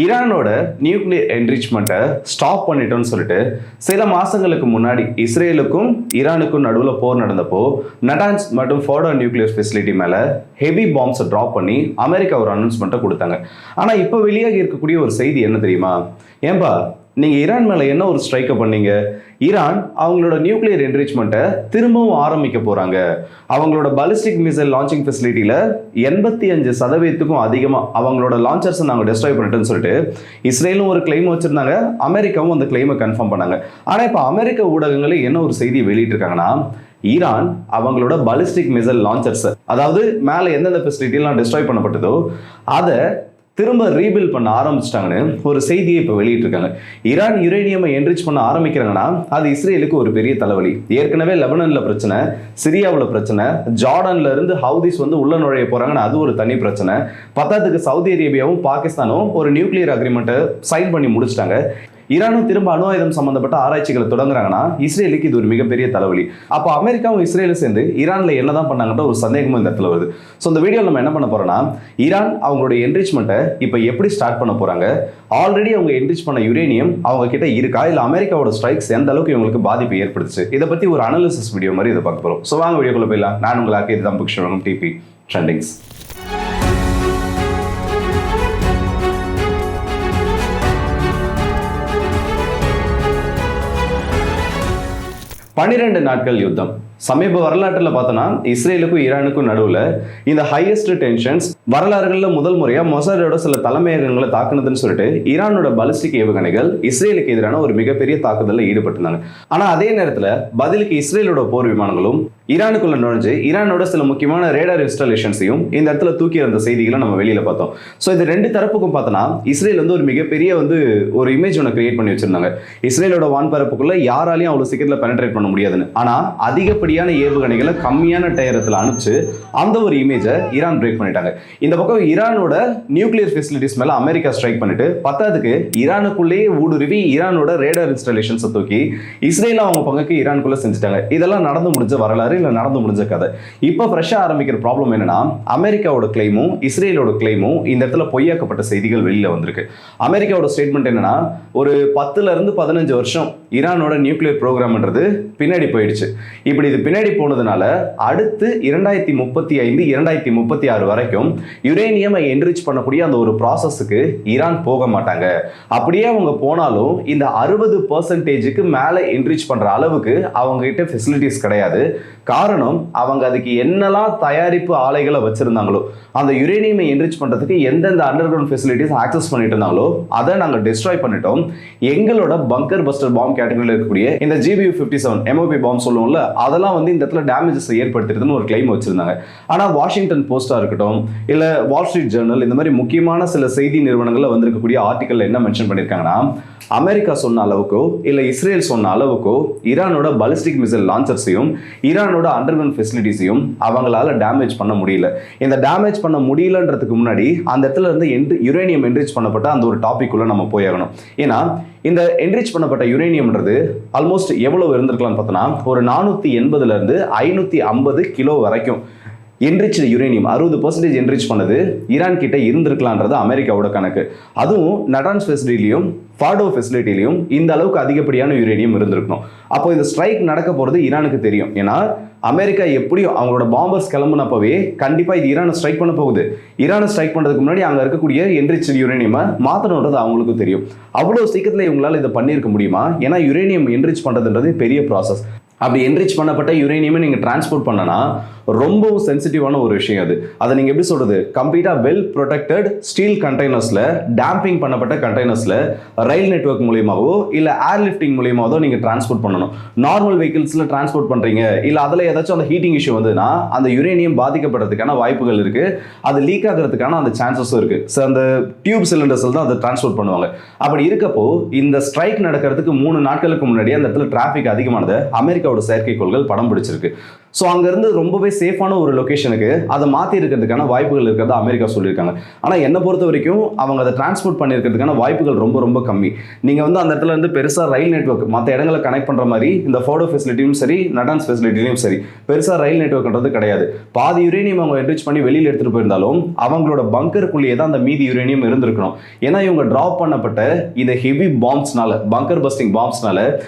ஈரானோட nuclear என்ரிச்மெண்ட்டை stop பண்ணிட்டோம்னு சொல்லிட்டு சில மாசங்களுக்கு முன்னாடி இஸ்ரேலுக்கும் ஈரானுக்கும் நடுவில் போர் நடந்தப்போ நடான்ஸ் மற்றும் ஃபோர்டோ நியூக்ளியர் ஃபெசிலிட்டி மேலே ஹெவி பாம்ஸை ட்ராப் பண்ணி அமெரிக்கா ஒரு அனௌன்ஸ்மெண்ட்டை கொடுத்தாங்க. ஆனால் இப்போ வெளியாகி இருக்கக்கூடிய ஒரு செய்தி என்ன தெரியுமா? ஏன்பா நீங்கள் ஈரான் மேலே என்ன ஒரு ஸ்ட்ரைக்கை பண்ணீங்க? ஈரான் அவங்களோட நியூக்ளியர் என்ரிச்மெண்ட்டை திரும்பவும் ஆரம்பிக்க போகிறாங்க. அவங்களோட பாலிஸ்டிக் மிசைல் லான்ச்சிங் ஃபெசிலிட்டியில் 85% அதிகமாக அவங்களோட லான்ச்சர்ஸை நாங்கள் டெஸ்ட்ராய் பண்ணிட்டோன்னு சொல்லிட்டு இஸ்ரேலும் ஒரு கிளைம் வச்சுருந்தாங்க, அமெரிக்காவும் அந்த கிளைமை கன்ஃபார்ம் பண்ணாங்க. ஆனால் இப்போ அமெரிக்க ஊடகங்களே என்ன ஒரு செய்தியை வெளியிட்டிருக்காங்கன்னா, ஈரான் அவங்களோட பாலிஸ்டிக் மிசைல் லான்ச்சர்ஸ், அதாவது மேலே எந்தெந்த ஃபெசிலிட்டிலாம் டெஸ்ட்ராய் பண்ணப்பட்டதோ அதை திரும்ப ரீபில்ட் பண்ண ஆரம்பிச்சிட்டாங்கன்னு ஒரு செய்தியை இப்போ வெளியிட்டிருக்காங்க. ஈரான் யுரேனியமை என்ரிச் பண்ண ஆரம்பிக்கிறாங்கன்னா அது இஸ்ரேலுக்கு ஒரு பெரிய தலைவலி. ஏற்கனவே லெபனானில் பிரச்சனை, சிரியாவில் பிரச்சனை, ஜார்டான்ல இருந்து ஹவுதிஸ் உள்ள நுழைய போறாங்கன்னா அது ஒரு தனி பிரச்சனை. பத்தாவதுக்கு சவுதி அரேபியாவும் பாகிஸ்தானும் ஒரு நியூக்ளியர் அக்ரிமெண்ட்டை சைன் பண்ணி முடிச்சிட்டாங்க. ஈரானும் திரும்ப அணு ஆயுதம் சம்பந்தப்பட்ட ஆராய்ச்சிகளை தொடங்குறாங்கன்னா இஸ்ரேலுக்கு இது ஒரு மிகப்பெரிய தலைவலி. அப்போ அமெரிக்காவும் இஸ்ரேலும் சேர்ந்து ஈரான்ல என்னதான் பண்ணாங்கன்ற ஒரு சந்தேகமும் இந்த இடத்துல வருது. ஸோ இந்த வீடியோவில் நம்ம என்ன பண்ண போறோம்னா, ஈரான் அவங்களுடைய என்ரிச்மெண்ட்டை இப்போ எப்படி ஸ்டார்ட் பண்ண போறாங்க, ஆல்ரெடி அவங்க என்ரிச் பண்ண யுரேனியம் அவங்க கிட்ட இருக்கா, இல்லை அமெரிக்காவோட ஸ்ட்ரைக்ஸ் எந்த அளவுக்கு இவங்களுக்கு பாதிப்பு ஏற்படுத்துச்சு, இதை பத்தி ஒரு அனாலிசிஸ் வீடியோ மாதிரி இதை பார்க்க போறோம். ஸோ வாங்க வீடியோக்குள்ள போயிடலாம். நான் உங்களுக்கு இதுதான் புக்ஷன் டிபி ட்ரெண்டிங்ஸ். 12 நாட்கள் யுத்தம். சமீப வரலாற்றில் பார்த்தோன்னா இஸ்ரேலுக்கும் ஈரானுக்கும் நடுவில் இந்த ஹையஸ்ட் டென்ஷன்ஸ் வரலாறுகளில் முதல் முறையாக மொசாடோட சில தலைமையகங்களை தாக்குனதுன்னு சொல்லிட்டு ஈரானோட பாலிஸ்டிக் ஏவுகணைகள் இஸ்ரேலுக்கு எதிரான ஒரு மிகப்பெரிய தாக்குதலில் ஈடுபட்டிருந்தாங்க. ஆனால் அதே நேரத்தில் பதிலுக்கு இஸ்ரேலோட போர் விமானங்களும் ஈரானுக்குள்ள நுழைஞ்சு ஈரானோட சில முக்கியமான ரேடார் இன்ஸ்டாலேஷன்ஸையும் இந்த இடத்துல தூக்கி இருந்த செய்திகளை நம்ம வெளியில பார்த்தோம். ஸோ இது ரெண்டு தரப்புக்கும் பார்த்தோன்னா இஸ்ரேல் ஒரு மிகப்பெரிய ஒரு இமேஜ் ஒன்று கிரியேட் பண்ணி வச்சிருந்தாங்க. இஸ்ரேலோட வான்பரப்புக்குள்ள யாராலையும் அவ்வளோ சீக்கிரத்தில் பெனட்ரேட் பண்ண முடியாதுன்னு. ஆனால் அதிகப்படியான ஏவுகணைகளை கம்மியான டயரத்தில் அனுப்பிச்சு அந்த ஒரு இமேஜை ஈரான் பிரேக் பண்ணிட்டாங்க. இந்த பக்கம் ஈரானோட நியூக்ளியர் ஃபெசிலிட்டிஸ் மேல அமெரிக்கா ஸ்ட்ரைக் பண்ணிட்டு பத்தாவதுக்கு ஈரானுக்குள்ளேயே ஊடுருவி ஈரானோட ரேடார் இன்ஸ்டாலேஷன்ஸை தூக்கி இஸ்ரேல அவங்க பங்குக்கு ஈரானுக்குள்ள செஞ்சுட்டாங்க. இதெல்லாம் நடந்து முடிஞ்ச வரலாறு, நடந்து முடிஞ்ச கதை. இப்போ ஃப்ரெஷ்ஷா ஆரம்பிக்கிற ப்ராப்ளம் என்னன்னா, அமெரிக்காவோட கிளைமும் இஸ்ரேலோட கிளைமும் இந்த இடத்துல பொய்யாக்கப்பட்ட செய்திகள் வெளியில வந்திருக்கு. அமெரிக்காவோட ஸ்டேட்மெண்ட் என்னன்னா, ஒரு 10 இருந்து 15 வருஷம் ஈரானோட நியூக்ளியர் ப்ரோக்ராம்ன்றது பின்னாடி போயிடுச்சு. இப்படி இது பின்னாடி போனதுனால அடுத்து 2035 2036 வரைக்கும் யுரேனியமை என்ரிச் பண்ணக்கூடிய அந்த ஒரு ப்ராசஸுக்கு ஈரான் போக மாட்டாங்க. அப்படியே அவங்க போனாலும் இந்த 60% மேல என்ரிச் பண்ற அளவுக்கு அவங்க கிட்ட ஃபெசிலிட்டிஸ் கிடையாது. காரணம், அவங்க அதுக்கு என்னெல்லாம் தயாரிப்பு ஆலைகளை வச்சிருந்தாங்களோ, அந்த யுரேனியமை என்ரிச் பண்றதுக்கு எந்தெந்த அண்டர் கிரவுண்ட் ஃபெசிலிட்டிஸ் ஆக்சஸ் பண்ணிட்டு இருந்தாங்களோ அதை நாங்கள் டிஸ்ட்ராய் பண்ணிட்டோம். எங்களோட பங்கர் பஸ்டர் பாம் கேட்டகரியில் இருக்கக்கூடிய இந்த GBU-57 MOP பாம் சொல்லுவோம்ல, அதெல்லாம் இந்த இடத்துல டேமேஜஸ் ஏற்படுத்துறதுன்னு ஒரு கிளைம் வச்சிருந்தாங்க. ஆனால் வாஷிங்டன் போஸ்டா இருக்கட்டும், இல்லை வால் ஸ்ட்ரீட் ஜேர்னல், இந்த மாதிரி முக்கியமான சில செய்தி நிறுவனங்களில் வந்திருக்கக்கூடிய ஆர்டிக்கல் என்ன மென்ஷன் பண்ணியிருக்காங்கன்னா, அமெரிக்கா சொன்ன அளவுக்கோ இல்லை இஸ்ரேல் சொன்ன அளவுக்கோ ஈரானோட பாலிஸ்டிக் மிசைல் லான்ச்சர்ஸையும் ஈரானோட அண்டர் கிரவுண்ட் ஃபெசிலிட்டிஸையும் அவங்களால டேமேஜ் பண்ண முடியல. இந்த டேமேஜ் பண்ண முடியலன்றதுக்கு முன்னாடி அந்த இடத்துல இருந்து யுரேனியம் என்ரிச் பண்ணப்பட்ட அந்த ஒரு டாபிக் உள்ள நம்ம போயாகணும். ஏன்னா இந்த என்ரிச் பண்ணப்பட்ட யுரேனியம்ன்றது ஆல்மோஸ்ட் எவ்வளவு இருந்திருக்கலாம்னு பார்த்தோன்னா, ஒரு 480 இருந்து 550 கிலோ வரைக்கும் என்ரிச் யுரேனியம் 60% என்ரிச் பண்ணது ஈரான் கிட்ட இருந்திருக்கலான்றது அமெரிக்காவோட கணக்கு. அதுவும் நடான்ஸ் ஃபெசிலிட்டிலையும் ஃபார்டோ ஃபெசிலிட்டிலையும் இந்த அளவுக்கு அதிகப்படியான யுரேனியம் இருந்திருக்கணும். அப்போ இந்த ஸ்ட்ரைக் நடக்க போகிறது ஈரானுக்கு தெரியும். ஏன்னா அமெரிக்கா எப்படியும் அவங்களோட பாம்பர்ஸ் கிளம்புனப்பவே கண்டிப்பாக இது ஈரானை ஸ்ட்ரைக் பண்ண போகுது. ஈரானை ஸ்ட்ரைக் பண்ணுறதுக்கு முன்னாடி அங்கே இருக்கக்கூடிய என்ரிச் யுரேனியமை மாற்றணுன்றது அவங்களுக்கு தெரியும். அவ்வளோ சீக்கிரத்தில் இவங்களால் இதை பண்ணியிருக்க முடியுமா? ஏன்னா யுரேனியம் என்ரிச் பண்ணுறதுன்றது பெரிய ப்ராசஸ். அப்படி என்ரிச் பண்ணப்பட்ட யுரேனியமை நீங்கள் டிரான்ஸ்போர்ட் பண்ணனா ரொம்பவும் சென்சிட்டிவான ஒரு விஷயம் அது. அதை நீங்கள் எப்படி சொல்கிறது, கம்ப்ளீட்டாக வெல் ப்ரொடெக்டட் ஸ்டீல் கண்டெய்னர்ஸில், டேம்பிங் பண்ணப்பட்ட கண்டெய்னர்ஸில் ரயில் நெட்வொர்க் மூலியமாகவோ இல்லை ஏர் லிஃப்டிங் மூலியமாகவோ நீங்கள் டிரான்ஸ்போர்ட் பண்ணணும். நார்மல் வெஹிக்கிள்ஸில் டிரான்ஸ்போர்ட் பண்ணுறீங்க, இல்லை அதில் ஏதாச்சும் அந்த ஹீட்டிங் இஷ்யூ வந்ததுன்னா அந்த யுரேனியம் பாதிக்கப்படுறதுக்கான வாய்ப்புகள் இருக்குது. அது லீக் ஆகிறதுக்கான அந்த சான்சஸும் இருக்குது. ஸோ அந்த டியூப் சிலிண்டர்ஸில் தான் அதை டிரான்ஸ்போர்ட் பண்ணுவாங்க. அப்படி இருக்கப்போ இந்த ஸ்ட்ரைக் நடக்கிறதுக்கு 3 நாட்களுக்கு முன்னாடி அந்த இடத்துல டிராஃபிக் அதிகமானதை அமெரிக்காவோட செயற்கைக்கோள்கள் படம் பிடிச்சிருக்கு. ஸோ அங்கேருந்து ரொம்பவே சேஃபான ஒரு லொக்கேஷனுக்கு அதை மாற்றி இருக்கிறதுக்கான வாய்ப்புகள் இருக்கிறதா அமெரிக்கா சொல்லியிருக்காங்க. ஆனால் என்னை பொறுத்த வரைக்கும் அவங்க அதை டிரான்ஸ்போர்ட் பண்ணியிருக்கிறதுக்கான வாய்ப்புகள் ரொம்ப ரொம்ப கம்மி. நீங்கள் வந்து அந்த இடத்துல இருந்து பெருசாக ரயில் நெட்வொர்க் மற்ற இடங்களை கனெக்ட் பண்ணுற மாதிரி இந்த ஃபோடோ ஃபெசிலிட்டியும் சரி, நடான்ஸ் ஃபெசிலிட்டியும் சரி, பெருசாக ரயில் நெட்வொர்க்ன்றது கிடையாது. பாதி யுரேனியம் அவங்க என்ரிச் பண்ணி வெளியில் எடுத்துகிட்டு போயிருந்தாலும் அவங்களோட பங்கருக்குள்ளேயே தான் அந்த மீதி யுரேனியம் இருந்திருக்கணும். ஏன்னா இவங்க ட்ராப் பண்ணப்பட்ட இந்த ஹெவி பாம்ஸ்னால, பங்கர் பஸ்டிங் பாம்ஸ்னால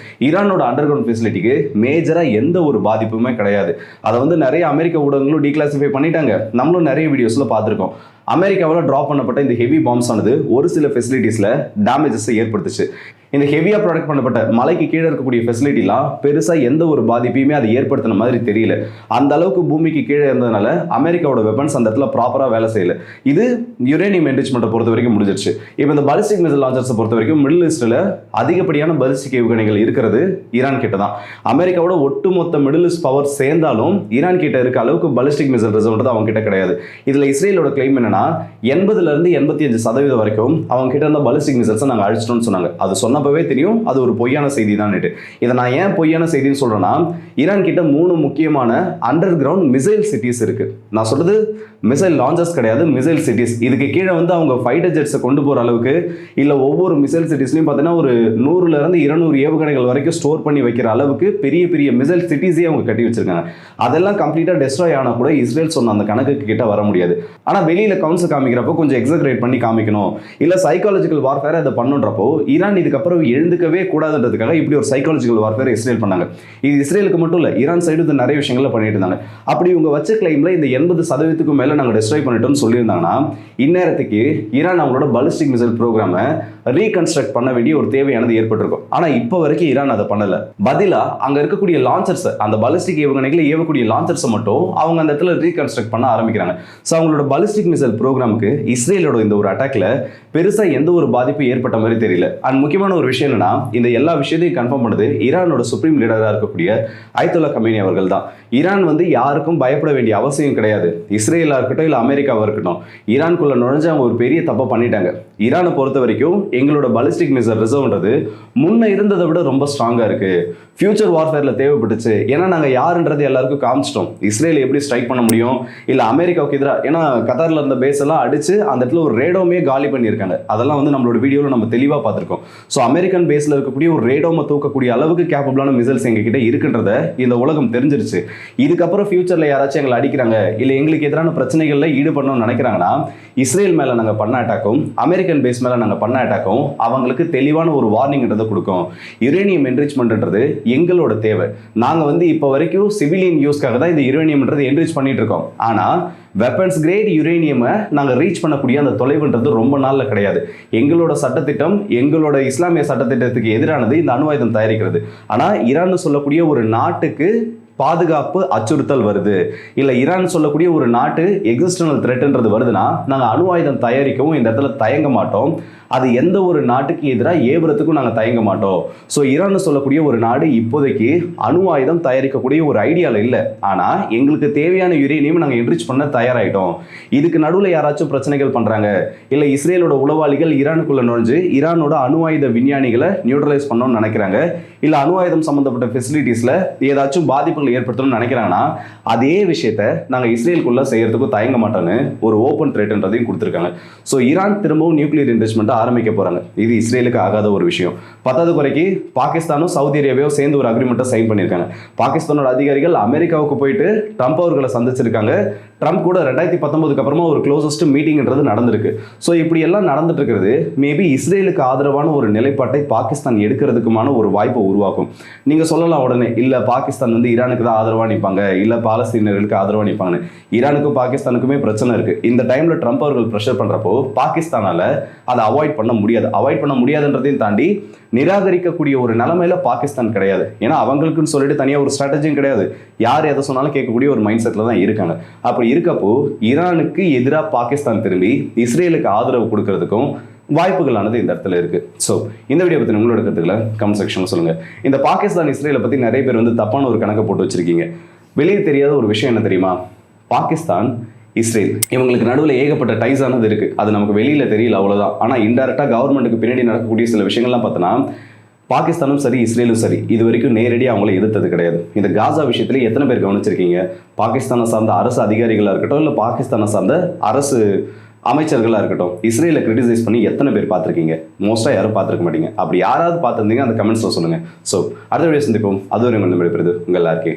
ஈரானோட அண்டர் கிரவுண்ட் ஃபெசிலிட்டிக்கு மேஜராக எந்த ஒரு பாதிப்புமே கிடையாது. அதை வந்து நிறைய அமெரிக்க ஊடகங்களும் டீக்ளாசிஃபை பண்ணிட்டாங்க. நம்மளும் நிறைய வீடியோஸில் பார்த்துருக்கோம். அமெரிக்காவில் ட்ராப் பண்ணப்பட்ட இந்த ஹெவி பாம்ஸ் ஆனது ஒரு சில ஃபெசிலிட்டிஸில் டேமேஜஸை ஏற்படுத்துச்சு. இந்த ஹெவியாக ப்ராடக்ட் பண்ணப்பட்ட மலைக்கு கீழே இருக்கக்கூடிய ஃபெசிலிட்டிலாம் பெருசாக எந்த ஒரு பாதிப்பையுமே அது ஏற்படுத்தின மாதிரி தெரியல. அந்த அளவுக்கு பூமிக்கு கீழே இருந்ததுனால அமெரிக்காவோட வெப்பன்ஸ் அந்த இடத்துல ப்ராப்பராக வேலை செய்யல. இது யுரேனியம் என்ரிச்மெண்ட்டை பொறுத்த வரைக்கும் முடிஞ்சிருச்சு. இப்போ இந்த பாலிஸ்டிக் மிசைல் லான்ச்சர்ஸை பொறுத்த வரைக்கும் மிடில் ஈஸ்டில் அதிகப்படியான பாலிஸ்டிக் ஏவுகணைகள் இருக்கிறது ஈரான் கிட்ட தான். அமெரிக்காவோட ஒட்டுமொத்த மிடில் ஈஸ்ட் பவர் சேர்ந்தாலும் ஈரான் கிட்ட இருக்க அளவுக்கு பாலிஸ்டிக் மிசைல் ரிசர்வ்ன்றது அவங்க கிட்ட கிடையாது. இதில் இஸ்ரேலோட கிளைம் என்னன்னா 80% 85% வரைக்கும் அவங்க கிட்ட இருந்த பாலிஸ்டிக் மிசைல்ஸை நாங்கள் அழிச்சிட்டோம்னு சொன்னாங்க. அது சொன்னப்பவே தெரியும் அது ஒரு பொய்யான செய்தி தான். இதை நான் ஏன் பொய்யான செய்தின்னு சொல்றேன்னா, ஈரான் கிட்ட 3 முக்கியமான அண்டர் கிரவுண்ட் மிசைல் சிட்டிஸ் இருக்கு. நான் சொல்றது மிசைல் லான்ச்சர்ஸ் கிடையாது, மிசைல் சிட்டிஸ். இதுக்கு கீழே வந்து அவங்க ஃபைட்டர் ஜெட்ஸை கொண்டு போற அளவுக்கு இல்ல ஒவ்வொரு மிசைல் சிட்டிஸ்லையும் பார்த்தீங்கன்னா ஒரு 100ல இருந்து 200 ஏவுகணைகள் வரைக்கும் ஸ்டோர் பண்ணி வைக்கிற அளவுக்கு பெரிய பெரிய மிசைல் சிட்டிஸே அவங்க கட்டி வச்சிருக்காங்க. அதெல்லாம் கம்ப்ளீட்டா டெஸ்ட்ராய் ஆனா கூட இஸ்ரேல் சொன்ன அந்த கணக்குக்கு கிட்ட வர முடியாது. ஆனா வெளியில கவுன்ஸ் காமிக்கிறப்போ கொஞ்சம் எக்ஸாகரேட் பண்ணி காமிக்கணும், இல்ல சைக்காலஜிக்கல் வார்ஃபேர் அதை பண்ணுன்றப்போ ஈரான் இதுக்கப்புறம் எழுந்துக்கவே கூடாதுன்றதுக்காக இப்படி ஒரு சைக்காலஜிக்கல் வார்ஃபேர் இஸ்ரேல் பண்ணாங்க. இது இஸ்ரேலுக்கு மட்டும் இல்ல, ஈரான் சைடு இது நிறைய விஷயங்களை பண்ணிட்டு இருந்தாங்க. அப்படி இவங்க வச்ச கிளைம்ல இந்த 80% மேல நாங்க டெஸ்ட்ராய் பண்ணிட்டோம்னு சொல்லியிருந்தாங்கன்னா இந்நேரத்துக்கு ஈரான் அவங்களோட பாலிஸ்டிக் மிசைல் ப்ரோக்ராமை ரீகன்ஸ்ட்ரக்ட் பண்ண வேண்டிய ஒரு தேவையானது ஏற்பட்டிருக்கும். ஆனா இப்போ வரைக்கும் ஈரான் அதை பண்ணல. பதிலா அங்க இருக்கக்கூடிய லான்ச்சர்ஸ், அந்த பாலிஸ்டிக் ஏவுகணைகளை ஏவக்கூடிய லான்ச்சர்ஸை மட்டும் அவங்க அந்த இடத்துல ரீகன்ஸ்ட்ரக்ட் பண்ண ஆரம்பிக்கிறாங்க. ஸோ அவங்களோட பாலிஸ்டிக் மிசைல் ப்ரோக்ராமுக்கு இஸ்ரேலோட இந்த ஒரு அட்டாக்ல பெருசா எந்த ஒரு பாதிப்பு ஏற்பட்ட மாதிரி தெரியல. அண்ட் முக்கியமான ஒரு விஷயம் என்னன்னா, இந்த எல்லா விஷயத்தையும் கன்ஃபார்ம் பண்ணது ஈரானோட சுப்ரீம் லீடரா இருக்கக்கூடிய அயத்துல்லா கமேனி அவர்கள் தான். ஈரான் வந்து யாருக்கும் பயப்பட வேண்டிய அவசியம் கிடையாது. இஸ்ரேலா இருக்கட்டும் இல்ல அமெரிக்காவா இருக்கட்டும், ஈரானுக்குள்ள நுழைஞ்சு அவங்க ஒரு பெரிய தப்பை பண்ணிட்டாங்க. ஈரானை பொறுத்த வரைக்கும் எங்களோட பாலிஸ்டிக் மிசைல் ரிசர்வ்ன்றது முன்ன இருந்ததை விட ரொம்ப ஸ்ட்ராங்கா இருக்கு. ஃபியூச்சர் வார்ஃபேர்ல தேவைப்பட்டுச்சு. ஏன்னா நாங்கள் யாருன்றது எல்லாருக்கும் காமிச்சிட்டோம். இஸ்ரேல் எப்படி ஸ்ட்ரைக் பண்ண முடியும், இல்லை அமெரிக்காவுக்கு எதிராக, ஏன்னா கத்தாரில் இருந்த பேஸ் எல்லாம் அடிச்சு அந்த இடத்துல ஒரு ரேடோமே காலி பண்ணியிருக்காங்க. அதெல்லாம் வந்து நம்மளோட வீடியோவில் நம்ம தெளிவாக பார்த்துருக்கோம். ஸோ அமெரிக்கன் பேஸில் இருக்கக்கூடிய ஒரு ரேடோமை தூக்கக்கூடிய அளவுக்கு கேப்பபிளான மிசைல்ஸ் எங்ககிட்ட இருக்குன்றத இந்த உலகம் தெரிஞ்சிருச்சு. இதுக்கப்புறம் ஃபியூச்சரில் யாராச்சும் எங்களை அடிக்கிறாங்க, இல்லை எங்களுக்கு எதிரான பிரச்சனைகளில் ஈடுபடணும்னு நினைக்கிறாங்கன்னா இஸ்ரேல் மேலே நாங்கள் பண்ண அட்டாக்கும் அமெரிக்கன் பேஸ் மேலே நாங்கள் பண்ண அட்டாக்கும் அவங்களுக்கு தெளிவான ஒரு வார்னிங்ன்றதை கொடுக்கும். யுரேனியம் என்ரிச்மெண்ட்ன்றது எங்களோட தேவை. நாங்கள் வந்து இப்போ வரைக்கும் சிவிலியன் யூஸ்க்காக தான் இந்த யுரேனியம்ன்றது என்ரிச் பண்ணிட்டு இருக்கோம். ஆனால் வெப்பன்ஸ் கிரேட் யுரேனியமை நாங்கள் ரீச் பண்ணக்கூடிய அந்த தொலைவுன்றது ரொம்ப நாளில் கிடையாது. எங்களோட சட்டத்திட்டம், எங்களோட இஸ்லாமிய சட்டத்திட்டத்துக்கு எதிரானது இந்த அணு ஆயுதம் தயாரிக்கிறது. ஆனால் ஈரான் சொல்லக்கூடிய ஒரு நாட்டுக்கு பாதுகாப்பு அச்சுறுத்தல் வருது, இல்லை ஈரான் சொல்லக்கூடிய ஒரு நாட்டு எக்ஸிஸ்டனல் த்ரெட்ன்றது வருதுன்னா நாங்கள் அணு ஆயுதம் தயாரிக்கவும் இந்த இடத்துல தயங்க மாட்டோம். அது எந்த ஒரு நாட்டுக்கு எதிராக ஏவுறதுக்கும் நாங்கள் தயங்க மாட்டோம். ஸோ ஈரான் சொல்லக்கூடிய ஒரு நாடு இப்போதைக்கு அணு ஆயுதம் தயாரிக்கக்கூடிய ஒரு ஐடியாவில் இல்லை. ஆனால் எங்களுக்கு தேவையான யுரேனியம் நாங்கள் என்ரிச் பண்ண தயாராகிட்டோம். இதுக்கு நடுவில் யாராச்சும் பிரச்சனைகள் பண்ணுறாங்க, இல்லை இஸ்ரேலோட உளவாளிகள் ஈரானுக்குள்ள நுழைஞ்சு ஈரானோட அணு ஆயுத விஞ்ஞானிகளை நியூட்ரலைஸ் பண்ணணும்னு நினைக்கிறாங்க, இல்லை அணு ஆயுதம் சம்மந்தப்பட்ட ஃபெசிலிட்டிஸில் ஏதாச்சும் பாதிப்புகள் ஏற்படுத்தணும்னு நினைக்கிறாங்கன்னா அதே விஷயத்த நாங்கள் இஸ்ரேலுக்குள்ள செய்யறதுக்கும் தயங்க மாட்டோன்னு ஒரு ஓப்பன் த்ரெட்ன்றதையும் கொடுத்துருக்காங்க. ஸோ ஈரான் திரும்பவும் நியூக்ளியர் என்ரிச்மெண்ட் ஆரம்பிக்க போறாங்க. இது இஸ்ரேலுக்கு ஆகாத ஒரு விஷயம். 10வது குறைக்கு பாகிஸ்தானும் சவுதி அரேபியாவும் சேர்ந்து ஒரு அக்ரிமெண்ட்டை சைன் பண்ணியிருக்காங்க. பாகிஸ்தானோட அதிகாரிகள் அமெரிக்காவுக்கு போயிட்டு ட்ரம்ப் அவர்களை சந்திச்சிருக்காங்க. ட்ரம்ப் கூட 2019க்கு அப்புறமா ஒரு க்ளோசஸ்ட் மீட்டிங்ன்றது நடந்திருக்கு. ஸோ இப்படி எல்லாம் நடந்துட்டு இருக்கிறது மேபி இஸ்ரேலுக்கு ஆதரவான ஒரு நிலைப்பாட்டை பாகிஸ்தான் எடுக்கிறதுக்குமான ஒரு வாய்ப்பை உருவாக்கும். நீங்க சொல்லலாம் உடனே, இல்ல பாகிஸ்தான் வந்து ஈரானுக்கு தான் ஆதரவா நிற்பாங்க, இல்ல பாலஸ்தீனர்களுக்கு ஆதரவா நிற்பாங்க. ஈரானுக்கும் பாகிஸ்தானுக்குமே பிரச்சனை இருக்கு. இந்த டைம்ல ட்ரம்ப் அவர்கள் ப்ரெஷர் பண்றப்போ பாகிஸ்தானால அதை அவாய்ட் பண்ண முடியாது. அவாய்ட் பண்ண முடியாதுன்றதையும் தாண்டி நிராகரிக்கக்கூடிய ஒரு நிலைமையில பாகிஸ்தான் கிடையாது. ஏன்னா அவங்களுக்குன்னு சொல்லிட்டு தனியாக ஒரு ஸ்ட்ராட்டஜியும் கிடையாது. யார் எதை சொன்னாலும் கேட்கக்கூடிய ஒரு மைண்ட் செட்டில் தான் இருக்காங்க. அப்படி இருக்கப்போ ஈரானுக்கு எதிராக பாகிஸ்தான் திரும்பி இஸ்ரேலுக்கு ஆதரவு கொடுக்கறதுக்கும் வாய்ப்புகளானது இந்த இடத்துல இருக்கு. ஸோ இந்த வீடியோ பற்றி உங்களோட கருத்துக்களை கமெண்ட் செக்ஷன்ல சொல்லுங்க. இந்த பாகிஸ்தான் இஸ்ரேலை பற்றி நிறைய பேர் வந்து தப்பான ஒரு கணக்கை போட்டு வச்சிருக்கீங்க. வெளியே தெரியாத ஒரு விஷயம் என்ன தெரியுமா? பாகிஸ்தான் இஸ்ரேல் இவங்களுக்கு நடுவில் ஏகப்பட்ட டைஸ் ஆனது இருக்குது. அது நமக்கு வெளியில் தெரியல, அவ்வளோதான். ஆனால் இன்டெரக்டாக கவர்மெண்ட்டுக்கு பின்னாடி நடக்கக்கூடிய சில விஷயங்கள்லாம் பார்த்தோன்னா பாகிஸ்தானும் சரி இஸ்ரேலும் சரி இது வரைக்கும் நேரடியாக அவங்கள எதிர்த்தது கிடையாது. இந்த காசா விஷயத்துல எத்தனை பேர் கவனிச்சிருக்கீங்க? பாகிஸ்தானை சார்ந்த அரசு அதிகாரிகளாக இருக்கட்டும், இல்லை பாகிஸ்தானை சார்ந்த அரசு அமைச்சர்களாக இருக்கட்டும், இஸ்ரேலை கிரிட்டிசைஸ் பண்ணி எத்தனை பேர் பார்த்துருக்கீங்க? மோஸ்ட்டாக யாரும் பார்த்துருக்க மாட்டீங்க. அப்படி யாராவது பார்த்துருந்தீங்க அந்த கமெண்ட்ஸில் சொல்லுங்கள். ஸோ அடுத்த வீடியோ சந்திப்போம். அதுவரை உங்கள் விடைபெறுது உங்கள் எல்லாருக்கே.